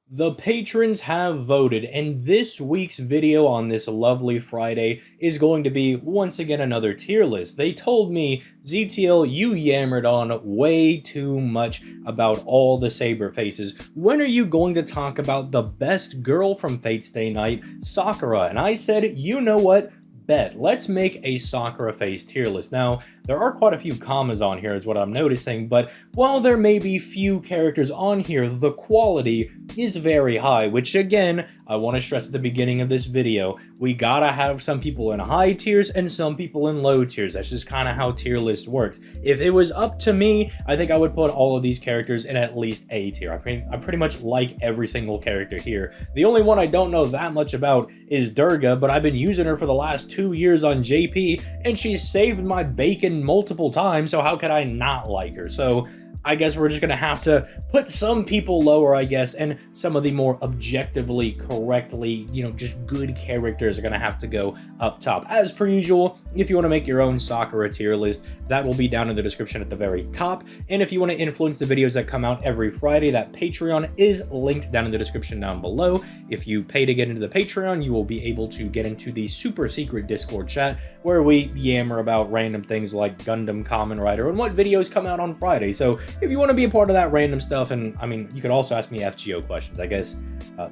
The patrons have voted, and this week's video on this lovely Friday is going to be, once again, another tier list. They told me, ZTL, you yammered on way too much about all the Saber faces. When are you going to talk about the best girl from Fate Stay Night, Sakura? And I said, you know what? Bet. Let's make a Sakura face tier list. Now, there are quite a few commas on here is what I'm noticing, but while there may be few characters on here, the quality is very high, which again, I want to stress at the beginning of this video, we gotta have some people in high tiers and some people in low tiers. That's just kind of how tier list works. If it was up to me, I think I would put all of these characters in at least A tier. I pretty much like every single character here. The only one I don't know that much about is Durga, but I've been using her for the last 2 years on JP, and she's saved my bacon multiple times, so how could I not like her? So I guess we're just gonna have to put some people lower, I guess, and some of the more objectively, correctly, just good characters are gonna have to go up top. As per usual, if you want to make your own Sakura tier list, that will be down in the description at the very top. And if you want to influence the videos that come out every Friday, that Patreon is linked down in the description down below. If you pay to get into the Patreon, you will be able to get into the super secret Discord chat where we yammer about random things like Gundam Kamen Rider and what videos come out on Friday. So if you want to be a part of that random stuff, and I mean, you could also ask me FGO questions. I guess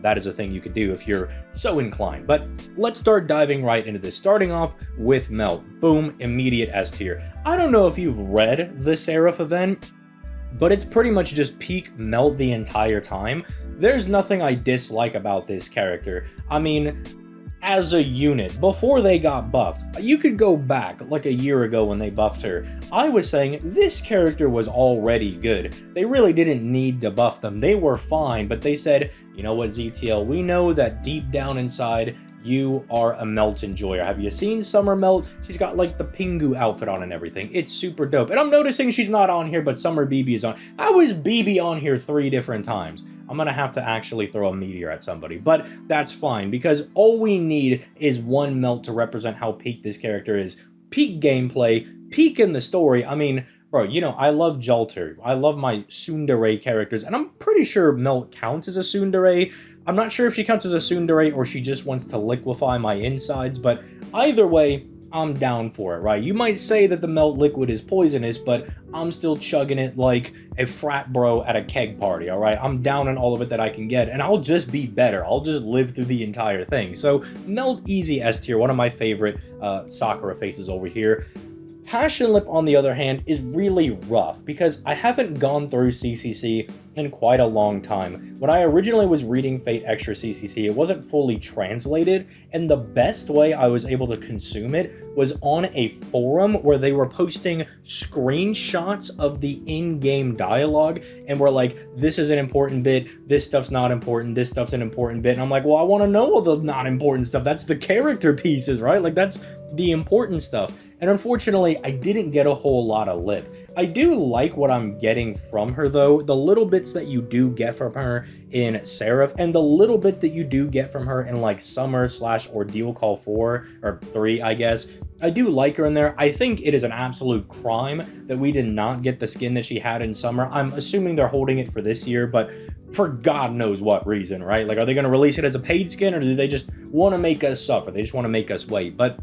that is a thing you could do if you're so inclined. But let's start diving right into this, starting off with Melt. Boom, immediate S tier. I don't know if you've read the Seraph event, but it's pretty much just peak Melt the entire time. There's nothing I dislike about this character. I mean, as a unit, before they got buffed, you could go back like a year ago when they buffed her. I was saying this character was already good. They really didn't need to buff them. They were fine, but they said, you know what, ZTL, we know that deep down inside, you are a Melt enjoyer. Have you seen Summer Melt? She's got like the Pingu outfit on and everything. It's super dope. And I'm noticing she's not on here, but Summer BB is on. How is BB on here 3 different times? I'm gonna have to actually throw a meteor at somebody, but that's fine because all we need is one Melt to represent how peak this character is. Peak gameplay, peak in the story. I mean, bro, I love Jolter. I love my tsundere characters, and I'm pretty sure Melt counts as a tsundere. I'm not sure if she counts as a tsundere or she just wants to liquefy my insides, but either way, I'm down for it, right? You might say that the Melt liquid is poisonous, but I'm still chugging it like a frat bro at a keg party, all right? I'm down on all of it that I can get, and I'll just be better. I'll just live through the entire thing. So Melt easy S tier, one of my favorite Sakura faces over here. Passionlip, on the other hand, is really rough because I haven't gone through CCC in quite a long time. When I originally was reading Fate Extra CCC, it wasn't fully translated, and the best way I was able to consume it was on a forum where they were posting screenshots of the in-game dialogue, and were like, this is an important bit, this stuff's not important, this stuff's an important bit, and I'm like, well, I want to know all the not important stuff. That's the character pieces, right? Like, that's the important stuff. And unfortunately, I didn't get a whole lot of lip. I do like what I'm getting from her, though. The little bits that you do get from her in Seraph, and the little bit that you do get from her in, like, Summer/Ordeal Call 4, or 3, I guess. I do like her in there. I think it is an absolute crime that we did not get the skin that she had in Summer. I'm assuming they're holding it for this year, but for God knows what reason, right? Like, are they going to release it as a paid skin, or do they just want to make us suffer? They just want to make us wait. But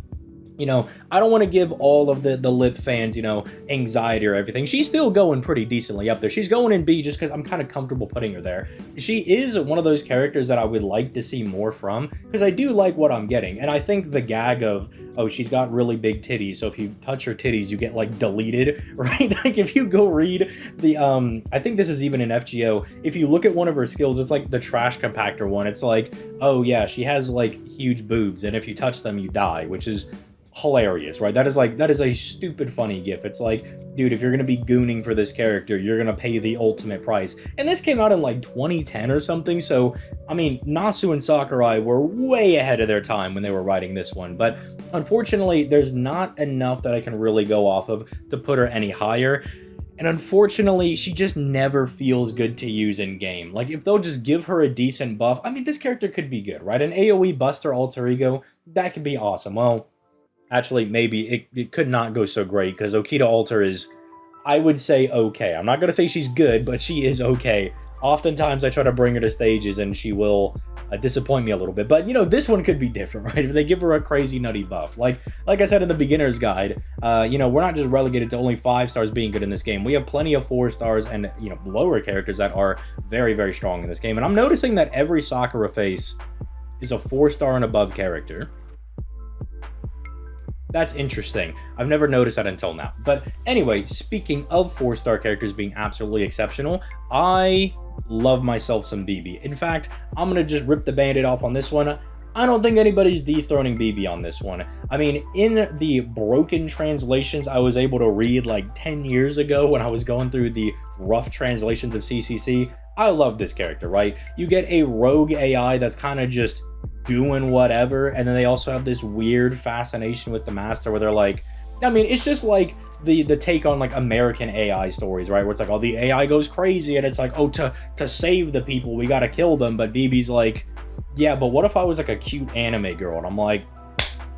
I don't want to give all of the lip fans, anxiety or everything. She's still going pretty decently up there. She's going in B just because I'm kind of comfortable putting her there. She is one of those characters that I would like to see more from because I do like what I'm getting. And I think the gag of, oh, she's got really big titties, so if you touch her titties, you get, like, deleted, right? Like, if you go read the, I think this is even in FGO, if you look at one of her skills, it's like the trash compactor one. It's like, oh, yeah, she has, like, huge boobs, and if you touch them, you die, which is hilarious, right? That is a stupid funny gif. It's like, dude, if you're gonna be gooning for this character, you're gonna pay the ultimate price. And this came out in like 2010 or something, so I mean, Nasu and Sakurai were way ahead of their time when they were writing this one, but unfortunately there's not enough that I can really go off of to put her any higher. And unfortunately, she just never feels good to use in game. Like, if they'll just give her a decent buff, I mean, this character could be good, right? An AoE Buster Alter Ego, that could be awesome. Well, actually, maybe it could not go so great, because Okita Alter is, I would say, okay. I'm not going to say she's good, but she is okay. oftentimes I try to bring her to stages and she will disappoint me a little bit. But, you know, this one could be different, right? If they give her a crazy nutty buff. Like I said in the beginner's guide, you know, we're not just relegated to only 5 stars being good in this game. We have plenty of 4 stars and, you know, lower characters that are very, very strong in this game. And I'm noticing that every Sakura face is a 4-star and above character. That's interesting. I've never noticed that until now. But anyway, speaking of 4-star characters being absolutely exceptional, I love myself some BB. In fact, I'm going to just rip the band-aid off on this one. I don't think anybody's dethroning BB on this one. I mean, in the broken translations I was able to read like 10 years ago when I was going through the rough translations of CCC, I love this character, right? You get a rogue AI that's kind of just doing whatever, and then they also have this weird fascination with the master where they're like, I mean, it's just like the take on like American AI stories, right? Where it's like, oh, the AI goes crazy and it's like, oh, to save the people we gotta kill them. But BB's like, yeah, but what if I was like a cute anime girl? And I'm like,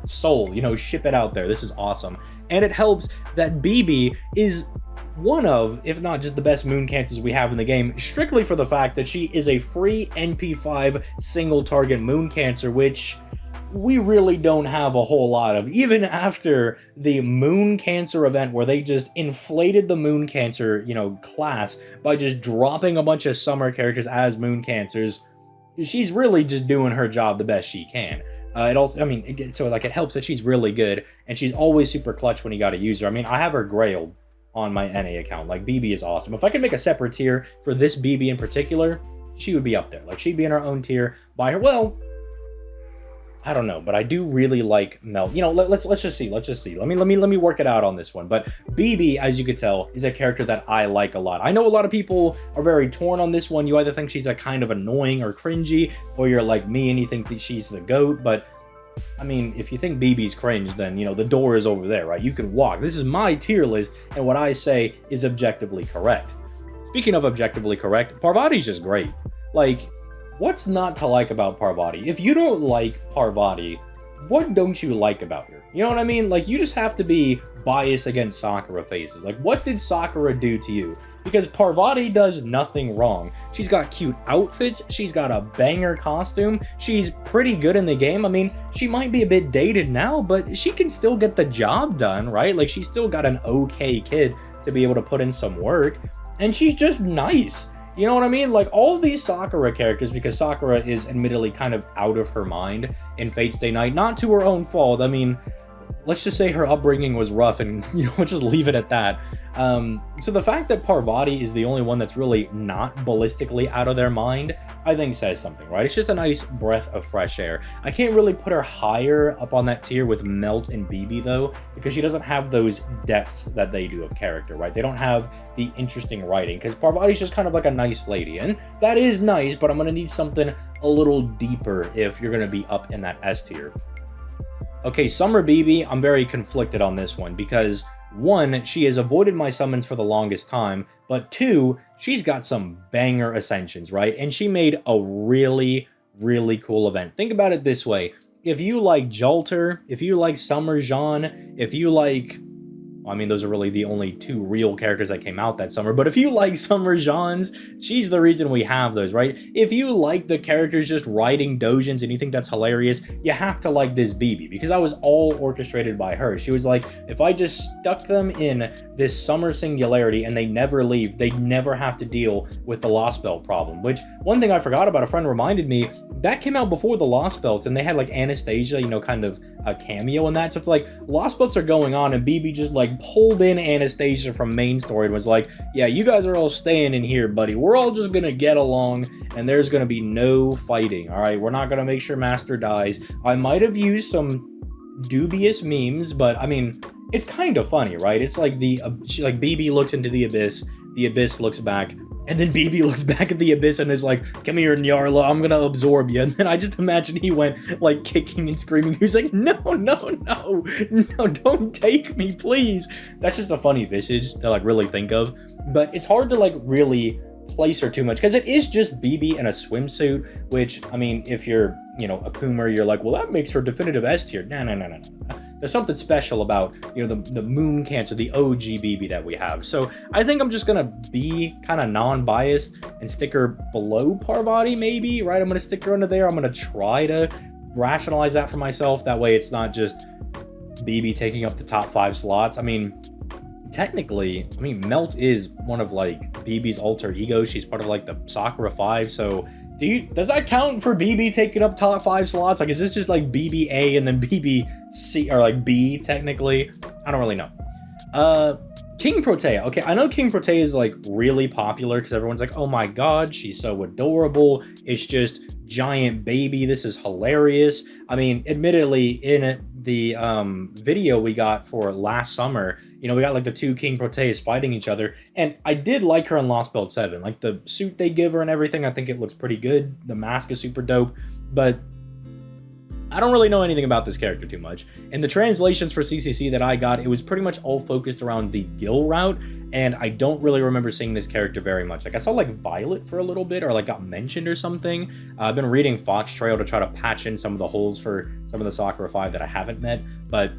sold, you know, ship it out there. This is awesome. And it helps that BB is one of, if not just the best moon cancers we have in the game, strictly for the fact that she is a free NP5 single target moon cancer, which we really don't have a whole lot of, even after the moon cancer event where they just inflated the moon cancer, you know, class by just dropping a bunch of summer characters as moon cancers. She's really just doing her job the best she can. It also, I mean, so like it helps that she's really good and she's always super clutch when you got to use her. I mean, I have her grailed on my NA account. Like, BB is awesome. If I could make a separate tier for this BB in particular, she would be up there. Like, she'd be in her own tier by her. Well, I don't know, but I do really like Mel. You know, let's just see. Let's just see. Let me work it out on this one. But BB, as you could tell, is a character that I like a lot. I know a lot of people are very torn on this one. You either think she's a kind of annoying or cringy, or you're like me and you think that she's the GOAT. But I mean, if you think BB's cringe, then, you know, the door is over there, right? You can walk. This is my tier list, and what I say is objectively correct. Speaking of objectively correct, Parvati's just great. Like, what's not to like about Parvati? If you don't like Parvati, what don't you like about her? You know what I mean? Like, you just have to be biased against Sakura faces. Like, what did Sakura do to you? Because Parvati does nothing wrong. She's got cute outfits, she's got a banger costume, she's pretty good in the game. I mean, she might be a bit dated now, but she can still get the job done, right? Like, she's still got an okay kid to be able to put in some work, and she's just nice. You know what I mean? Like, all of these Sakura characters, because Sakura is admittedly kind of out of her mind in Fate Stay Night, not to her own fault. I mean, let's just say her upbringing was rough, and, you know, just leave it at that. So the fact that Parvati is the only one that's really not ballistically out of their mind, I think says something, right? It's just a nice breath of fresh air. I can't really put her higher up on that tier with Melt and BB, though, because she doesn't have those depths that they do of character, right? They don't have the interesting writing, because Parvati's just kind of like a nice lady, and that is nice, but I'm going to need something a little deeper if you're going to be up in that S tier. Okay, Summer BB, I'm very conflicted on this one, because 1, she has avoided my summons for the longest time, but 2, she's got some banger ascensions, right? And she made a really, really cool event. Think about it this way. If you like Jolter, if you like Summer Jean, if you like... I mean, those are really the only 2 real characters that came out that summer, but if you like Summer Jean's, she's the reason we have those, right? If you like the characters just riding dojins and you think that's hilarious, you have to like this BB, because that was all orchestrated by her. She was like, if I just stuck them in this summer singularity and they never leave, they never have to deal with the Lost Belt problem, which, one thing I forgot about, a friend reminded me, that came out before the Lost Belts, and they had like Anastasia, you know, kind of a cameo in that. So it's like, Lost Belts are going on, and BB just like pulled in Anastasia from main story and was like, yeah, you guys are all staying in here, buddy. We're all just gonna get along, and there's gonna be no fighting, all right? We're not gonna make sure Master dies. I might have used some dubious memes, but I mean, it's kind of funny, right? It's like like BB looks into the abyss looks back, and then BB looks back at the abyss and is like, come here, Nyarla, I'm gonna absorb you. And then I just imagine he went, like, kicking and screaming. He was like, no, don't take me, please. That's just a funny visage to, like, really think of. But it's hard to, like, really place her too much, because it is just BB in a swimsuit, which, I mean, if you're, you know, a Coomer, you're like, well, that makes her definitive S tier. No. there's something special about, you know, the Moon Cancer, the OG BB that we have. So I think I'm just gonna be kind of non-biased and stick her below Parvati, maybe, right? I'm gonna stick her under there. I'm gonna try to rationalize that for myself. That way it's not just BB taking up the top 5 slots. I mean, technically, I mean, Melt is one of like BB's alter egos. She's part of like the Sakura 5. So does that count for BB taking up top 5 slots? Like, is this just like BBA and then BBC, or like B technically? I don't really know. Kingprotea. Okay, I know Kingprotea is like really popular because everyone's like, oh my god, she's so adorable. It's just giant baby. This is hilarious. I mean, admittedly, in the video we got for last summer, you know, we got like the 2 Kingproteas fighting each other, and I did like her in Lost Belt 7. Like the suit they give her and everything, I think it looks pretty good. The mask is super dope, but I don't really know anything about this character too much. In the translations for CCC that I got, it was pretty much all focused around the Gil route, and I don't really remember seeing this character very much. Like, I saw like Violet for a little bit, or like got mentioned or something. I've been reading Fox Trail to try to patch in some of the holes for some of the Sakura 5 that I haven't met, but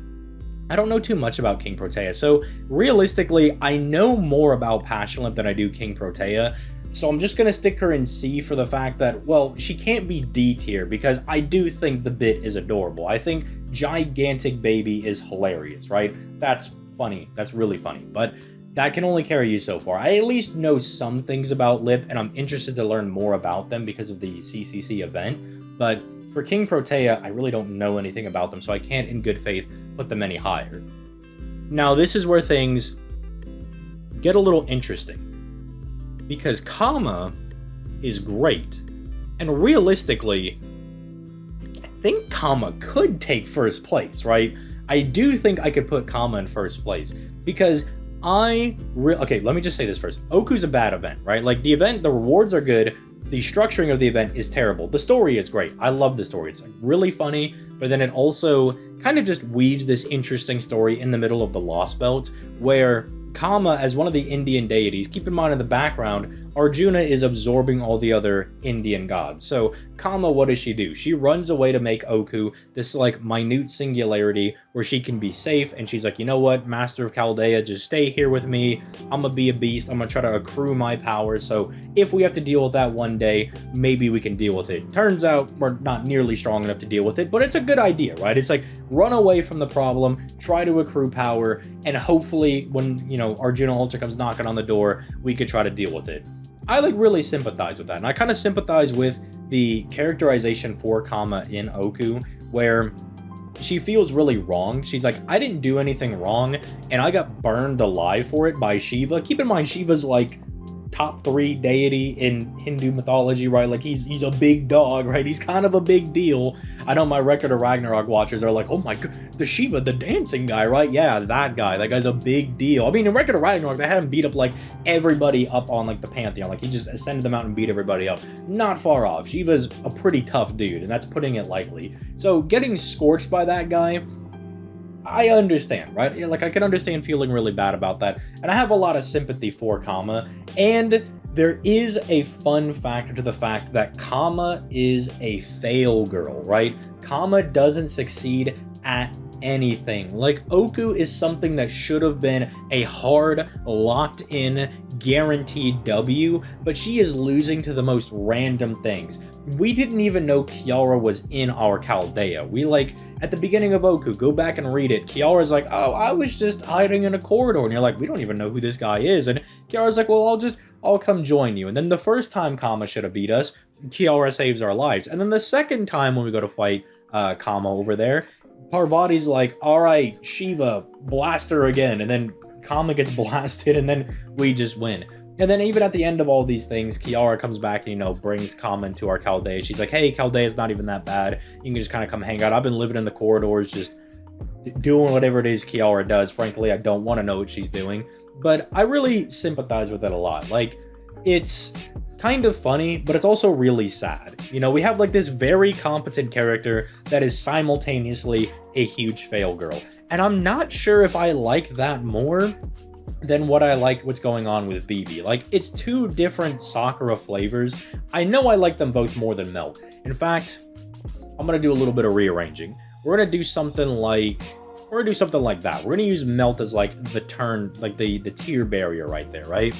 I don't know too much about Kingprotea. So realistically, I know more about Passionlip than I do Kingprotea. So I'm just going to stick her in C for the fact that, well, she can't be D tier because I do think the bit is adorable. I think gigantic baby is hilarious, right? That's funny. That's really funny. But that can only carry you so far. I at least know some things about Lip, and I'm interested to learn more about them because of the CCC event. But for Kingprotea, I really don't know anything about them, so I can't in good faith put them any higher. Now, this is where things get a little interesting, because Kama is great, and realistically, I think Kama could take first place, right? I do think I could put Kama in first place, because okay, let me just say this first. Oku's a bad event, right? Like, the event, the rewards are good, the structuring of the event is terrible. The story is great. I love the story. It's like really funny, but then it also kind of just weaves this interesting story in the middle of the Lost Belt, where Kama, as one of the Indian deities, keep in mind in the background, Arjuna is absorbing all the other Indian gods. So Kama, what does she do? She runs away to make Oku this like minute singularity where she can be safe, and she's like, you know what, Master of Chaldea, just stay here with me. I'm gonna be a beast. I'm gonna try to accrue my power, so if we have to deal with that one day, maybe we can deal with it. Turns out we're not nearly strong enough to deal with it, but it's a good idea, right? It's like, run away from the problem, try to accrue power, and hopefully when, you know, Arjuna Ultra comes knocking on the door, we could try to deal with it. I like really sympathize with that, and I kind of sympathize with the characterization for Kama in Oku, where she feels really wronged. She's like, I didn't do anything wrong, and I got burned alive for it by Shiva. Keep in mind, Shiva's like top 3 deity in Hindu mythology, right? Like, he's a big dog, right? He's kind of a big deal. I know my Record of Ragnarok watchers are like, oh my god, the Shiva, the dancing guy, right? Yeah, that guy. That guy's a big deal. I mean, in Record of Ragnarok, they had him beat up like everybody up on like the Pantheon. Like, he just ascended them out and beat everybody up. Not far off. Shiva's a pretty tough dude, and that's putting it lightly. So getting scorched by that guy, I understand, right? Like, I can understand feeling really bad about that, and I have a lot of sympathy for Kama, and there is a fun factor to the fact that Kama is a fail girl, right? Kama doesn't succeed at anything. Like, Oku is something that should have been a hard, locked-in, guaranteed W, but she is losing to the most random things. We didn't even know Kiara was in our Chaldea. We, like, at the beginning of Oku, go back and read it, Kiara's like, oh, I was just hiding in a corridor, and you're like, we don't even know who this guy is, and Kiara's like, well, I'll come join you. And then the first time Kama should have beat us, Kiara saves our lives. And then the second time when we go to fight Kama over there, Parvati's like, all right, Shiva, blast her again. And then Kama gets blasted, and then we just win. And then even at the end of all these things, Kiara comes back and, you know, brings Kama into our Chaldea. She's like, hey, Chaldea's not even that bad. You can just kind of come hang out. I've been living in the corridors, just doing whatever it is Kiara does. Frankly, I don't want to know what she's doing. But I really sympathize with it a lot. Like, it's kind of funny, but it's also really sad. You know, we have like this very competent character that is simultaneously a huge fail girl. And I'm not sure if I like that more than what I like what's going on with BB. Like, it's 2 different Sakura flavors. I know I like them both more than Melt. In fact, I'm gonna do a little bit of rearranging. We're gonna do something like, we're gonna do something like that. We're gonna use Melt as like the turn, like the tier barrier right there, right?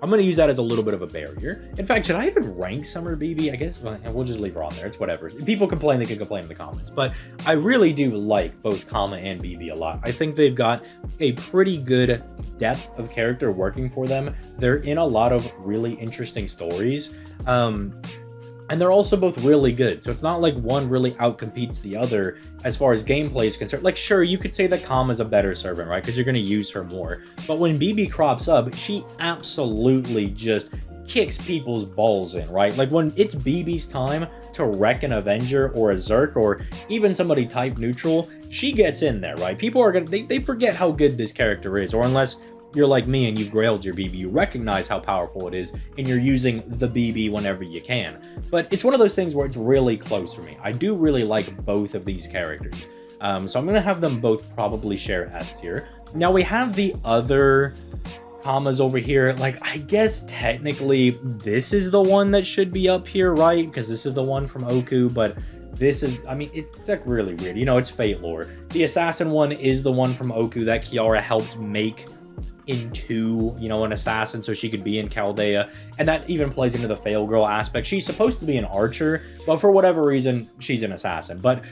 I'm going to use that as a little bit of a barrier. In fact, should I even rank Summer BB? I guess we'll just leave her on there. It's whatever. If people complain, they can complain in the comments. But I really do like both Kama and BB a lot. I think they've got a pretty good depth of character working for them. They're in a lot of really interesting stories. And they're also both really good. So it's not like one really outcompetes the other as far as gameplay is concerned. Like, sure, you could say that Kama's a better servant, right? Because you're going to use her more. But when BB crops up, she absolutely just kicks people's balls in, right? Like, when it's BB's time to wreck an Avenger or a Zerk or even somebody type neutral, she gets in there, right? People are going to... They forget how good this character is. Or unless you're like me and you've grailed your BB, you recognize how powerful it is, and you're using the BB whenever you can. But it's one of those things where it's really close for me. I do really like both of these characters. So I'm going to have them both probably share S tier. Now we have the other Kamas over here. Like, I guess technically this is the one that should be up here, right? Because this is the one from Oku, but this is, I mean, it's like really weird. You know, it's Fate lore. The assassin one is the one from Oku that Kiara helped make into, you know, an assassin so she could be in Chaldea, and that even plays into the fail girl aspect. She's supposed to be an archer, but for whatever reason she's an assassin. But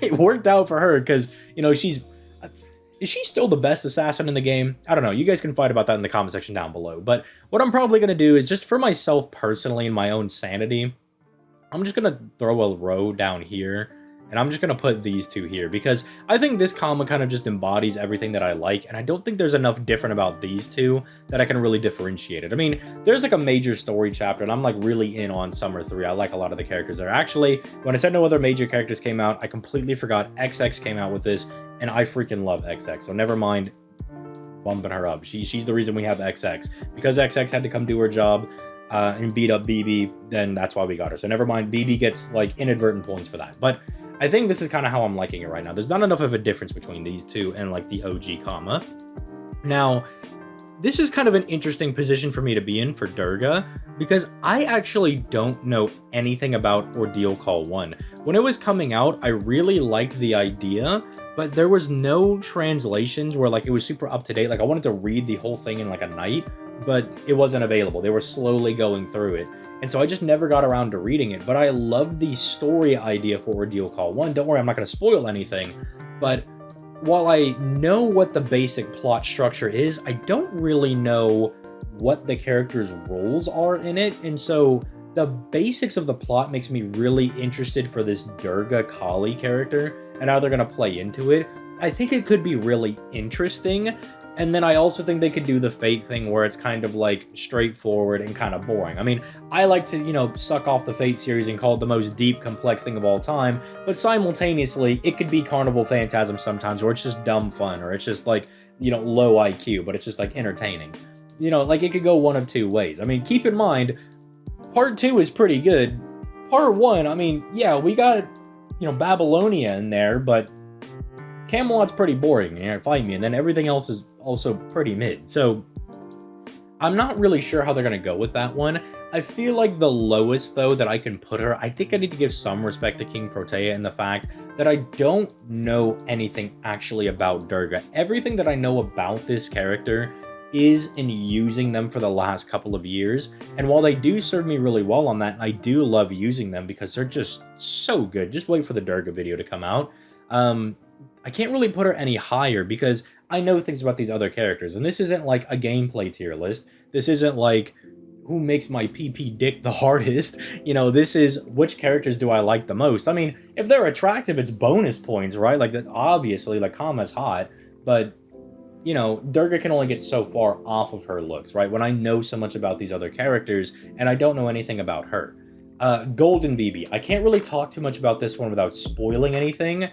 it worked out for her because, you know, is she still the best assassin in the game? I don't know. You guys can fight about that in the comment section down below. But what I'm probably going to do is, just for myself personally and my own sanity, I'm just going to throw a row down here. And I'm just going to put these two here because I think this Kama kind of just embodies everything that I like. And I don't think there's enough different about these two that I can really differentiate it. I mean, there's like a major story chapter and I'm like really in on Summer 3. I like a lot of the characters there. Actually, when I said no other major characters came out, I completely forgot XX came out with this. And I freaking love XX. So never mind bumping her up. She's the reason we have XX. Because XX had to come do her job and beat up BB, then that's why we got her. So never mind, BB gets like inadvertent points for that. But I think this is kind of how I'm liking it right now. There's not enough of a difference between these two and like the OG Kama. Now, this is kind of an interesting position for me to be in for Durga because I actually don't know anything about Ordeal Call 1. When it was coming out, I really liked the idea, but there was no translations where like it was super up to date. Like I wanted to read the whole thing in like a night, but it wasn't available. They were slowly going through it. And so I just never got around to reading it. But I love the story idea for Ordeal Call 1. Don't worry, I'm not going to spoil anything. But while I know what the basic plot structure is, I don't really know what the characters' roles are in it. And so the basics of the plot makes me really interested for this Durga Kali character and how they're going to play into it. I think it could be really interesting. And then I also think they could do the Fate thing where it's kind of like straightforward and kind of boring. I mean, I like to, you know, suck off the Fate series and call it the most deep, complex thing of all time. But simultaneously, it could be Carnival Phantasm sometimes where it's just dumb fun or it's just like, you know, low IQ, but it's just like entertaining. You know, like it could go one of two ways. I mean, keep in mind, Part 2 is pretty good. Part 1, I mean, yeah, we got, you know, Babylonia in there, but Camelot's pretty boring, you know, fight me, and then everything else is also pretty mid. So I'm not really sure how they're going to go with that one. I feel like the lowest, though, that I can put her, I think I need to give some respect to Kingprotea and the fact that I don't know anything actually about Durga. Everything that I know about this character is in using them for the last couple of years. And while they do serve me really well on that, I do love using them because they're just so good. Just wait for the Durga video to come out. I can't really put her any higher because I know things about these other characters. And this isn't like a gameplay tier list. This isn't like who makes my PP dick the hardest. You know, this is which characters do I like the most. I mean, if they're attractive, it's bonus points, right? Like that, obviously, like Kama's hot, but you know, Durga can only get so far off of her looks, right? When I know so much about these other characters and I don't know anything about her. Golden BB. I can't really talk too much about this one without spoiling anything.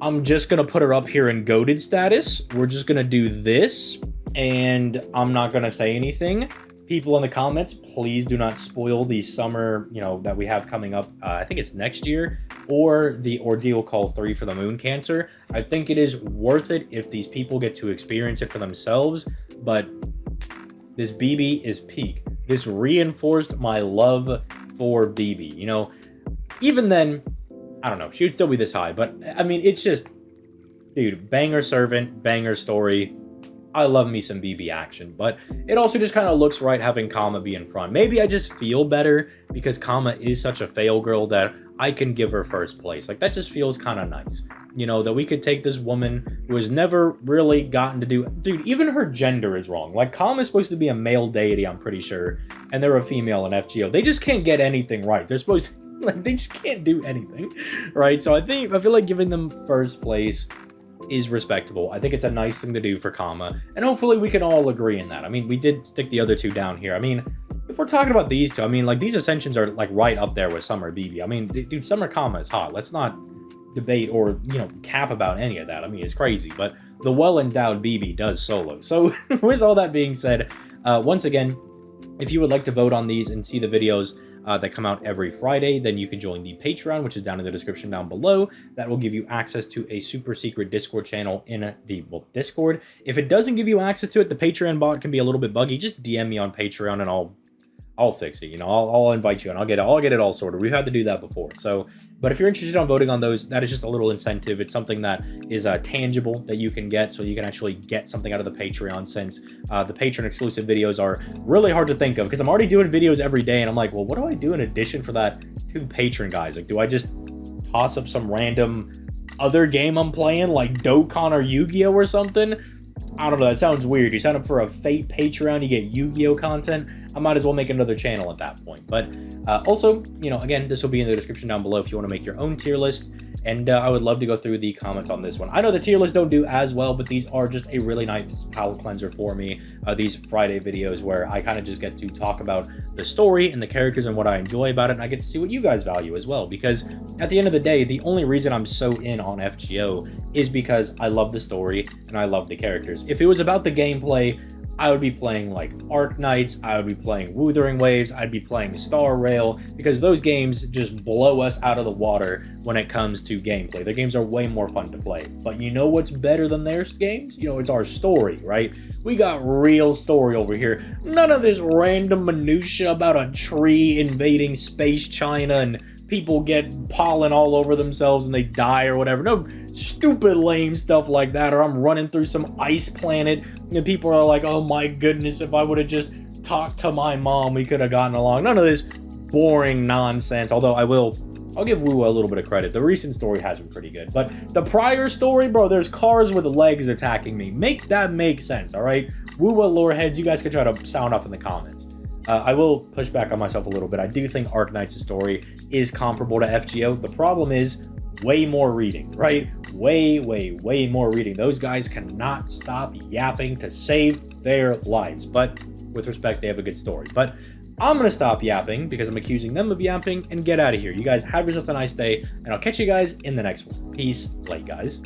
I'm just going to put her up here in goated status. We're just going to do this, and I'm not going to say anything. People in the comments, please do not spoil the summer, you know, that we have coming up. I think it's next year, or the Ordeal Call 3 for the Moon Cancer. I think it is worth it if these people get to experience it for themselves, but this BB is peak. This reinforced my love for BB. You know, even then, I don't know, she would still be this high, but I mean, it's just, dude, banger servant, banger story. I love me some BB action, but it also just kind of looks right having Kama be in front. Maybe I just feel better because Kama is such a fail girl that I can give her first place. Like, that just feels kind of nice. You know, that we could take this woman who has never really gotten to do... Dude, even her gender is wrong. Like, Kama is supposed to be a male deity, I'm pretty sure, and they're a female in FGO. They just can't get anything right. They're supposed to... Like, they just can't do anything, right? So I feel like giving them first place is respectable. I think it's a nice thing to do for Kama, and hopefully we can all agree in that. I mean, we did stick the other two down here. I mean, if we're talking about these two, I mean, like, these ascensions are, like, right up there with Summer BB. I mean, dude, Summer Kama is hot. Let's not debate or, you know, cap about any of that. I mean, it's crazy, but the well-endowed BB does solo. So, with all that being said, once again, if you would like to vote on these and see the videos that come out every Friday, then you can join the Patreon, which is down in the description down below. That will give you access to a super secret Discord channel in the Discord. If it doesn't give you access to it, the Patreon bot can be a little bit buggy. Just DM me on Patreon and I'll fix it. You know, I'll invite you and I'll get it all sorted. We've had to do that before. So, but if you're interested in voting on those, that is just a little incentive. It's something that is tangible that you can get, so you can actually get something out of the Patreon, since the Patreon exclusive videos are really hard to think of, because I'm already doing videos every day and I'm like, well, what do I do in addition for that to Patreon guys? Like, do I just toss up some random other game I'm playing, like Dokkan or Yu-Gi-Oh or something? I don't know, that sounds weird. You sign up for a Fate Patreon, you get Yu-Gi-Oh content. I might as well make another channel at that point. But also, you know, again, this will be in the description down below if you want to make your own tier list. And I would love to go through the comments on this one. I know the tier lists don't do as well, but these are just a really nice palate cleanser for me. These Friday videos where I kind of just get to talk about the story and the characters and what I enjoy about it. And I get to see what you guys value as well. Because at the end of the day, the only reason I'm so in on FGO is because I love the story and I love the characters. If it was about the gameplay, I would be playing like Arknights, I would be playing Wuthering Waves, I'd be playing Star Rail, because those games just blow us out of the water when it comes to gameplay. Their games are way more fun to play. But you know what's better than their games? You know, it's our story, right? We got real story over here. None of this random minutia about a tree invading space China and people get pollen all over themselves and they die or whatever. No stupid lame stuff like that. Or I'm running through some ice planet and people are like, oh my goodness, if I would have just talked to my mom, we could have gotten along. None of this boring nonsense. Although I'll give Wu a little bit of credit. The recent story has been pretty good. But the prior story, bro, there's cars with legs attacking me. Make that make sense, all right? Wu lore heads, you guys can try to sound off in the comments. I will push back on myself a little bit. I do think Arknights' story is comparable to FGO. The problem is way more reading, right? Way more reading. Those guys cannot stop yapping to save their lives. But with respect, they have a good story. But I'm going to stop yapping because I'm accusing them of yapping and get out of here. You guys have yourselves a nice day, and I'll catch you guys in the next one. Peace. Late, guys.